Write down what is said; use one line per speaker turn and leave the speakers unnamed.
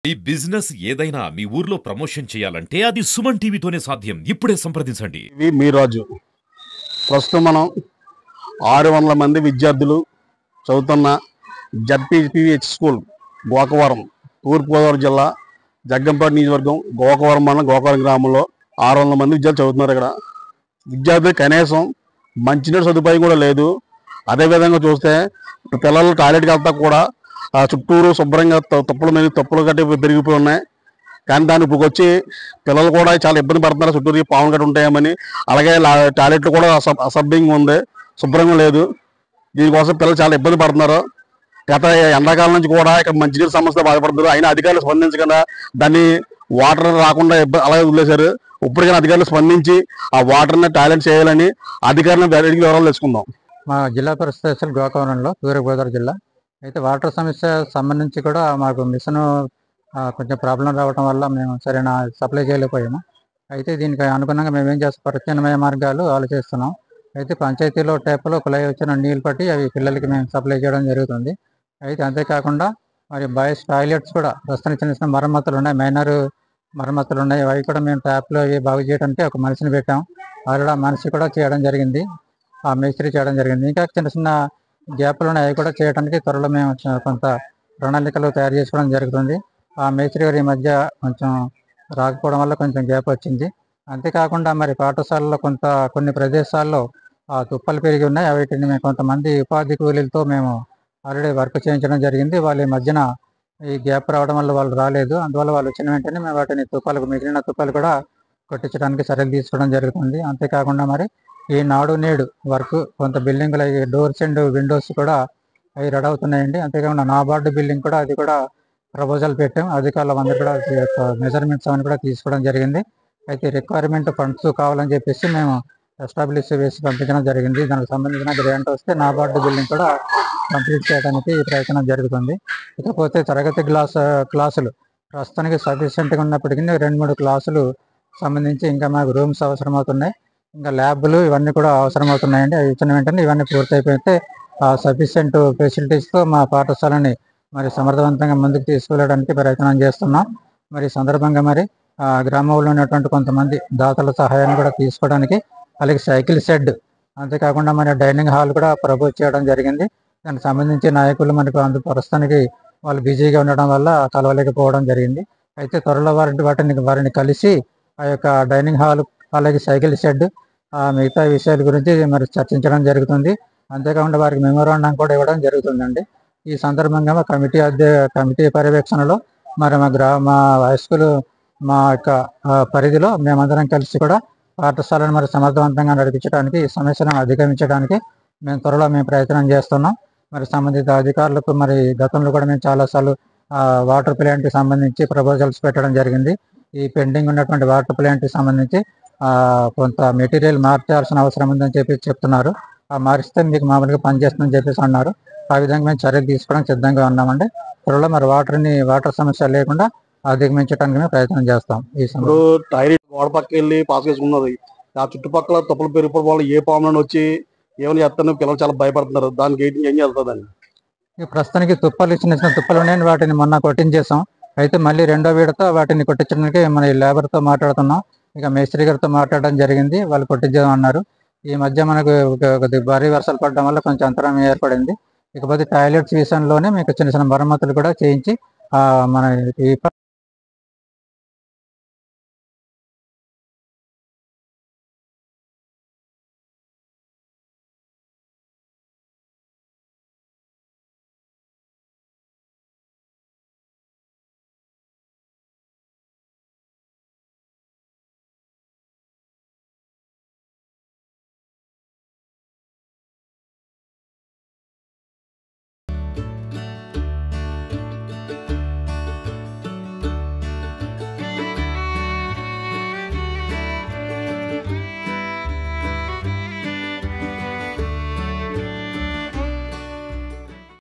ఈ బిజినెస్ ఏదైనా మీ ఊర్లో ప్రమోషన్ చేయాలంటే అది సుమన్ టీవీతోనే సాధ్యం. ఇప్పుడే సంప్రదించండి.
ఇవి మీ రాజు. ప్రస్తుతం మనం 600 మంది విద్యార్థులు చదువుతున్న జడ్పీపీహెచ్ స్కూల్ గోకవరం, తూర్పుగోదావరి జిల్లా జగ్గంపేట నియోజకవర్గం గోకవరం మండలం గోకవరం గ్రామంలో 600 మంది విద్యార్థులు చదువుతున్నారు. ఇక్కడ విద్యార్థులు కనీసం మంచినీటి సదుపాయం కూడా లేదు. అదేవిధంగా చూస్తే పిల్లలు టాయిలెట్కి వెళ్తా కూడా చుట్టూరు శుభ్రంగా తప్పులు కట్టి పెరిగిపోయి ఉన్నాయి. కానీ దాన్ని ఇప్పుడు వచ్చి పిల్లలు కూడా చాలా ఇబ్బంది పడుతున్నారు. చుట్టూరు పాములు గట్టి ఉంటాయేమని. అలాగే టాయిలెట్లు కూడా అసభ్యంగా ఉంది, శుభ్రంగా లేదు. దీనికోసం పిల్లలు చాలా ఇబ్బంది పడుతున్నారు. గత ఎండాకాలం నుంచి కూడా ఇక్కడ మంచినీరు సమస్య బాధపడుతున్నారు. అయినా అధికారులు స్పందించకుండా దాన్ని వాటర్ రాకుండా అలాగే వదిలేశారు. ఇప్పటికైనా అధికారులు స్పందించి ఆ వాటర్ని టాయిలెట్ చేయాలని అధికారులను అడిగి వివరాలు తెలుసుకుందాం.
మా జిల్లా పరిషత్ గోకవరంలో తూర్పుగోదావరి జిల్లా అయితే వాటర్ సమస్య సంబంధించి కూడా మాకు మిషన్ కొంచెం ప్రాబ్లం రావడం వల్ల మేము సరైన సప్లై చేయలేకపోయాము. అయితే దీనికి అనుగుణంగా మేము ఏం చేస్తాం, ప్రత్యామ్నాయ మార్గాలు ఆలోచిస్తున్నాం. అయితే పంచాయతీలో ట్యాప్లో కుళాయి వచ్చిన నీళ్ళు పట్టి అవి పిల్లలకి మేము సప్లై చేయడం జరుగుతుంది. అయితే అంతేకాకుండా మరి బాయ్స్ టాయిలెట్స్ కూడా ప్రస్తుతానికి చిన్న చిన్న మరమ్మతులు ఉన్నాయి, మైనర్ మరమ్మతులు ఉన్నాయి. అవి కూడా మేము ట్యాప్లో అవి బాగు చేయడానికి ఒక మనిషిని పెట్టాం. ఆల్రెడీ ఆ మనిషి కూడా చేయడం జరిగింది, ఆ మేస్త్రి చేయడం జరిగింది. ఇంకా చిన్న చిన్న గ్యాప్లు ఉన్నాయి, అవి కూడా చేయడానికి త్వరలో మేము కొంత ప్రణాళికలు తయారు చేసుకోవడం జరుగుతుంది. ఆ మేస్త్రి గారు ఈ మధ్య కొంచెం రాకపోవడం వల్ల కొంచెం గ్యాప్ వచ్చింది. అంతేకాకుండా మరి పాఠశాలలో కొన్ని ప్రదేశాల్లో తుప్పలు పెరిగి ఉన్నాయి. వీటిని మేము కొంతమంది ఉపాధి కూలీలతో మేము ఆల్రెడీ వర్క్ చేయించడం జరిగింది. వాళ్ళు ఈ మధ్యన ఈ గ్యాప్ రావడం వల్ల వాళ్ళు రాలేదు. అందువల్ల వాళ్ళు వచ్చిన వెంటనే మేము వాటిని మిగిలిన తుప్పలు కూడా కొట్టించడానికి చర్యలు తీసుకోవడం జరుగుతుంది. అంతేకాకుండా మరి ఈ నాడు నేడు వర్క్ కొంత బిల్డింగ్లు అవి డోర్స్ అండ్ విండోస్ కూడా అవి రెడీ అవుతున్నాయండి. అంతేకాకుండా నాబార్డు బిల్డింగ్ కూడా అది కూడా ప్రపోజల్ పెట్టాం. అధికారులు అందరూ కూడా మెజర్మెంట్స్ అవన్నీ కూడా తీసుకోవడం జరిగింది. అయితే రిక్వైర్మెంట్ ఫండ్స్ కావాలని చెప్పేసి మేము ఎస్టాబ్లిష్ వేసి పంపించడం జరిగింది. దానికి సంబంధించిన గ్రాంట్ వస్తే నాబార్డు బిల్డింగ్ కూడా కంప్లీట్ చేయడానికి ప్రయత్నం జరుగుతుంది. ఇకపోతే తరగతి క్లాసులు ప్రస్తుతానికి సఫిషియెంట్గా ఉన్నప్పటికీ 2-3 క్లాసులు సంబంధించి ఇంకా మాకు రూమ్స్ అవసరం అవుతున్నాయి. ఇంకా ల్యాబ్లు ఇవన్నీ కూడా అవసరం అవుతున్నాయండి. అవి ఇచ్చిన వెంటనే ఇవన్నీ పూర్తయిపోతే సఫిషియెంట్ ఫెసిలిటీస్తో మా పాఠశాలని మరి సమర్థవంతంగా ముందుకు తీసుకువెళ్ళడానికి ప్రయత్నం చేస్తున్నాం. మరి సందర్భంగా మరి గ్రామంలో ఉన్నటువంటి కొంతమంది దాతల సహాయాన్ని కూడా తీసుకోవడానికి, అలాగే సైకిల్ షెడ్, అంతేకాకుండా మరి డైనింగ్ హాల్ కూడా ప్రపోజ్ చేయడం జరిగింది. దానికి సంబంధించి నాయకులు మనకు ప్రస్తుతానికి వాళ్ళు బిజీగా ఉండడం వల్ల కలవలేకపోవడం జరిగింది. అయితే త్వరలో వారిని కలిసి ఆ యొక్క డైనింగ్ హాల్ అలాగే సైకిల్ షెడ్ మిగతా విషయాల గురించి మరి చర్చించడం జరుగుతుంది. అంతేకాకుండా వారికి మెమోరాండం కూడా ఇవ్వడం జరుగుతుందండి. ఈ సందర్భంగా కమిటీ పర్యవేక్షణలో మరి మా హై స్కూల్ మా యొక్క పరిధిలో మేమందరం కలిసి కూడా పాఠశాలను మరి సమర్థవంతంగా నడిపించడానికి, ఈ సమస్యలను అధిగమించడానికి త్వరలో ప్రయత్నం చేస్తున్నాం. మరి సంబంధిత అధికారులకు మరి గతంలో కూడా మేము చాలాసార్లు వాటర్ ప్లాంట్కి సంబంధించి ప్రపోజల్స్ పెట్టడం జరిగింది. ఈ పెండింగ్ ఉన్నటువంటి వాటర్ ప్లాంట్కి సంబంధించి కొంత మెటీరియల్ మార్చాల్సిన అవసరం ఉందని చెప్పేసి చెప్తున్నారు. మారిస్తే మీకు మామూలుగా పనిచేస్తుందని చెప్పేసి అన్నారు. ఆ విధంగా మేము చర్యలు తీసుకోవడానికి సిద్ధంగా ఉన్నామండి. త్వరలో మరి వాటర్ సమస్య లేకుండా అధిగమించడానికి మేము ప్రయత్నం చేస్తాం.
ఇప్పుడు టాయిలెట్ గోడ పక్కకి వెళ్ళి పాస్ చేసుకున్నది, ఆ చుట్టుపక్కల తప్పులు పెరిగిపోవడం వల్ల ఏ పాములను వచ్చి ఏమైనా చేస్తాను పిల్లలు చాలా భయపడుతున్నారు. దానికి ఏం చేస్తుందండి?
ప్రస్తుతానికి చిన్న చిన్న తుప్పలు ఉన్నాయని వాటిని మొన్న కొట్టించేసాం. అయితే మళ్ళీ రెండో వీడతో వాటిని కొట్టించడానికి మన లేబర్తో మాట్లాడుతున్నాం. ఇక మేస్త్రి గారితో మాట్లాడడం జరిగింది, వాళ్ళు కొట్టించామన్నారు. ఈ మధ్య మనకు భారీ వర్షాలు పడడం వల్ల కొంచెం అంతరం ఏర్పడింది. ఇకపోతే టాయిలెట్స్ విషయంలోనే మీకు చిన్న చిన్న మరమ్మతులు కూడా చేయించి మన